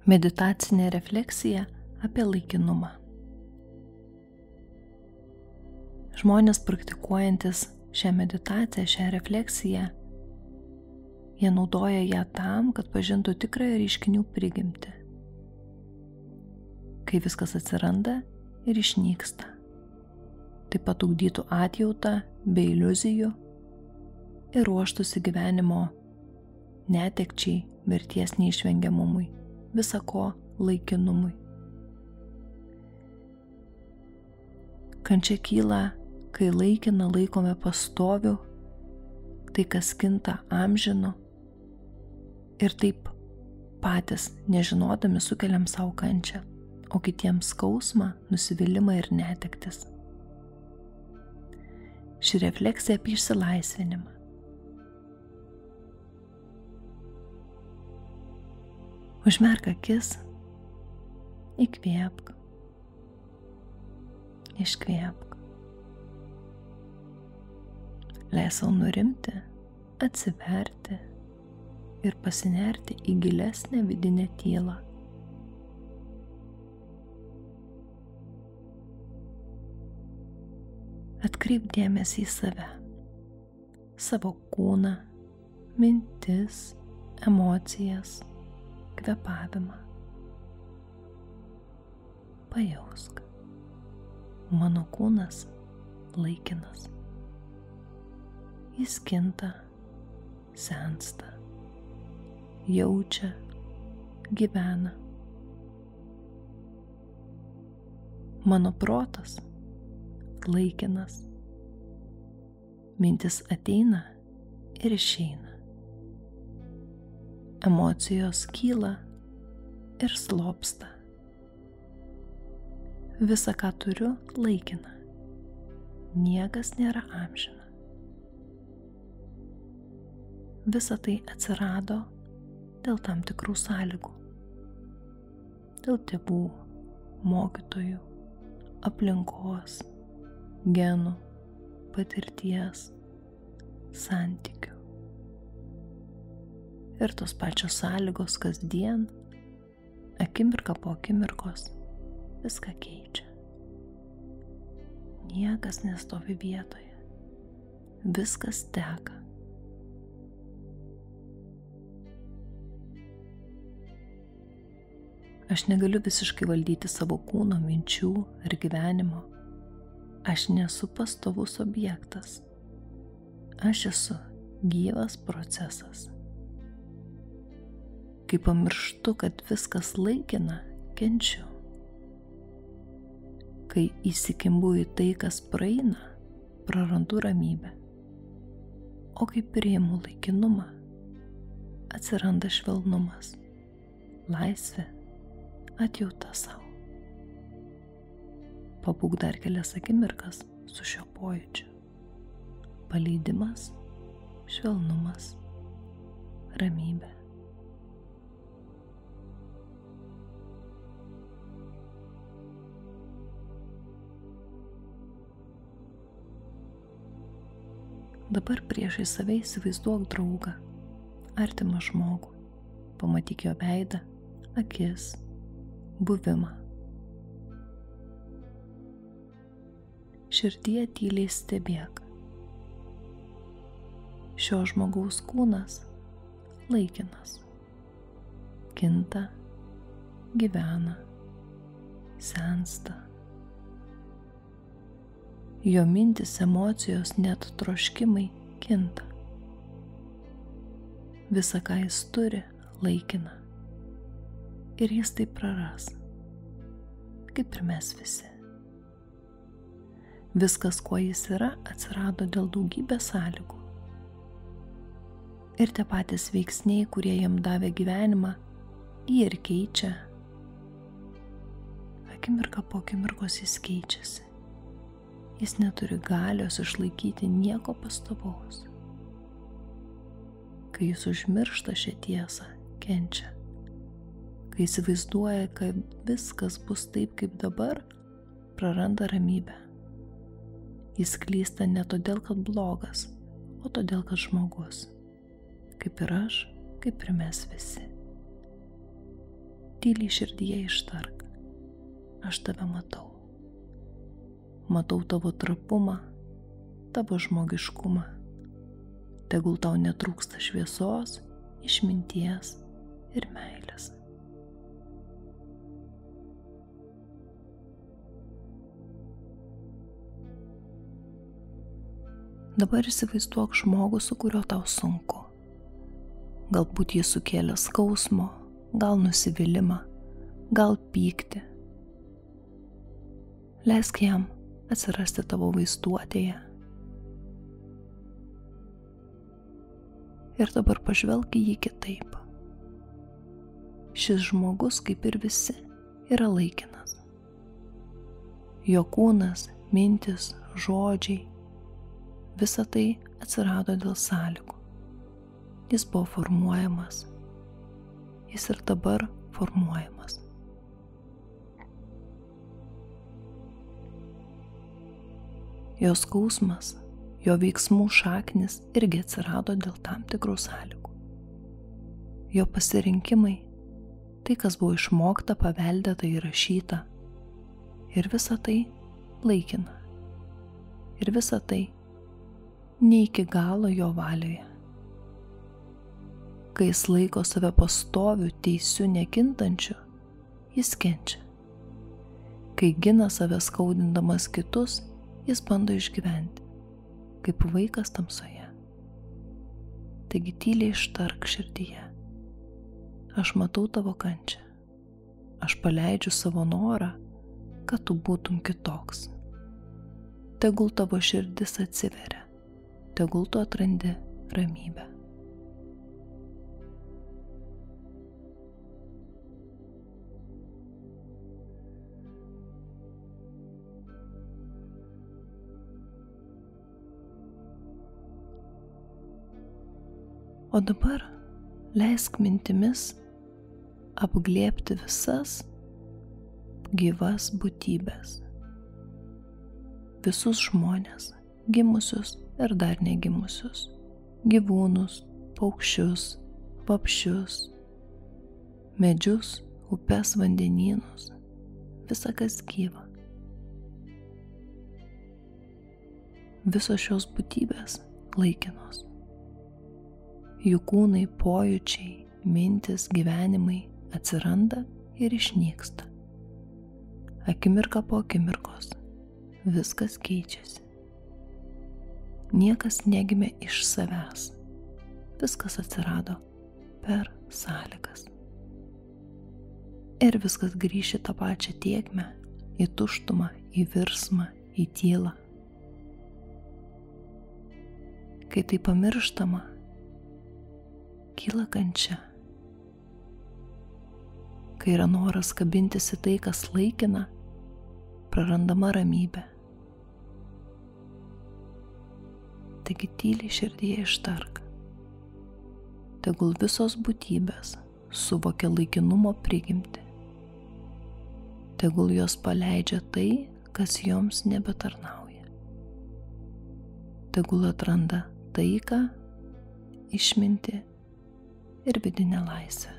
Meditacinė refleksija apie laikinumą. Žmonės praktikuojantis šią meditaciją, šią refleksiją, jie naudoja ją tam, kad pažintų tikrąją reiškinių prigimtį, kai viskas atsiranda ir išnyksta. Taip pat ugdytų atjautą bei iliuzijų ir ruoštųsi gyvenimo netekčiai, mirties neišvengiamumui, visako laikinumui. Kančia kyla, kai laikiną laikome pastoviu, tai kas kinta amžinu, ir taip patys nežinodami sukeliam savo kančią, o kitiems skausmą, nusivylimą ir netektis. Ši refleksija apie išsilaisvinimą. Užmerk akis, įkvėpk, iškvėpk. Leis savo nurimti, atsiverti ir pasinerti į gilesnę vidinę tylą. Atkreip dėmesį į save, savo kūną, mintis, emocijas, kvėpavimą. Pajausk, mano kūnas laikinas. Jis kinta, sensta, jaučia, gyvena. Mano protas laikinas. Mintis ateina ir išeina. Emocijos kyla ir slopsta. Visa, ką turiu, laikina. Niekas nėra amžina. Visa tai atsirado dėl tam tikrų sąlygų. Dėl tėvų, mokytojų, aplinkos, genų, patirties, santykių. Ir tos pačios sąlygos kasdien, akimirka po akimirkos, viską keičia. Niekas nestovi vietoje. Viskas teka. Aš negaliu visiškai valdyti savo kūno, minčių ar gyvenimo. Aš nesu pastovus objektas. Aš esu gyvas procesas. Kai pamirštu, kad viskas laikina, kenčiu. Kai įsikimbu į tai, kas praeina, prarandu ramybę. O kai priimu laikinumą, atsiranda švelnumas, laisvė, atjauta savo. Pabūk dar kelias akimirkas su šio pojūčiu. Paleidimas, švelnumas, ramybė. Dabar priešai save įsivaizduok draugą, artimą žmogų. Pamatyk jo veidą, akis, buvimą. Širdyje tyliai stebėk. Šio žmogaus kūnas laikinas. Kinta, gyvena, sensta. Jo mintis, emocijos, net troškimai kinta. Visa, ką jis turi, laikina. Ir jis tai praras, kaip ir mes visi. Viskas, kuo jis yra, atsirado dėl daugybės sąlygų. Ir tie patys veiksniai, kurie jam davė gyvenimą, jį ir keičia. Akimirka po akimirkos jis keičiasi. Jis neturi galios išlaikyti nieko pastovaus. Kai jis užmiršta šią tiesą, kenčia. Kai įsivaizduoja, kad viskas bus taip, kaip dabar, praranda ramybę. Jis klysta ne todėl, kad blogas, o todėl, kad žmogus. Kaip ir aš, kaip ir mes visi. tyliai širdyje ištark: aš tave matau. Matau tavo trapumą, tavo žmogiškumą. Tegul tau netrūksta šviesos, išminties ir meilės. Dabar įsivaizduok žmogų, su kuriuo tau sunku. Galbūt jis sukėlė skausmo, gal nusivylimą, gal pyktį. Leisk jam atsirasti tavo vaizduotėje. Ir dabar pažvelk į jį kitaip. Šis žmogus, kaip ir visi, yra laikinas. Jo kūnas, mintis, žodžiai, visa tai atsirado dėl sąlygų. Jis buvo formuojamas. Jis ir dabar formuojamas. Jo skausmas, jo veiksmų šaknis irgi atsirado dėl tam tikrų sąlygų. Jo pasirinkimai, tai kas buvo išmokta, paveldėta, įrašyta, ir visa tai laikina. Ir visa tai ne iki galo jo valioje. Kai jis laiko save pastoviu, teisiu, nekintančiu, jis kenčia. Kai gina save skaudindamas kitus, jis bando išgyventi, kaip vaikas tamsoje. Taigi tyliai ištark širdyje: aš matau tavo kančią. Aš paleidžiu savo norą, kad tu būtum kitoks. Tegul tavo širdis atsiveria. Tegul tu atrandi ramybę. O dabar leisk mintimis apglėbti visas gyvas būtybės. Visus žmones, gimusius ir dar negimusius, gyvūnus, paukščius, vabzdžius, medžius, upes, vandenynus, visa kas gyva. Visos šios būtybės laikinos. Jų kūnai, pojūčiai, mintis, gyvenimai atsiranda ir išnyksta. Akimirka po akimirkos viskas keičiasi. Niekas negimė iš savęs. Viskas atsirado per sąlygas. Ir viskas grįš į tą pačią tėkmę, į tuštumą, į virsmą, į tylą. Kai tai pamirštama, kyla kančia. Kai yra noras kabintis į tai, kas laikina, prarandama ramybė. Taigi tyliai širdyje ištark: tegul visos būtybės suvokia laikinumo prigimtį. Tegul jos paleidžia tai, kas joms nebetarnauja. Tegul atranda taiką, išmintį ir vidinę laisvę.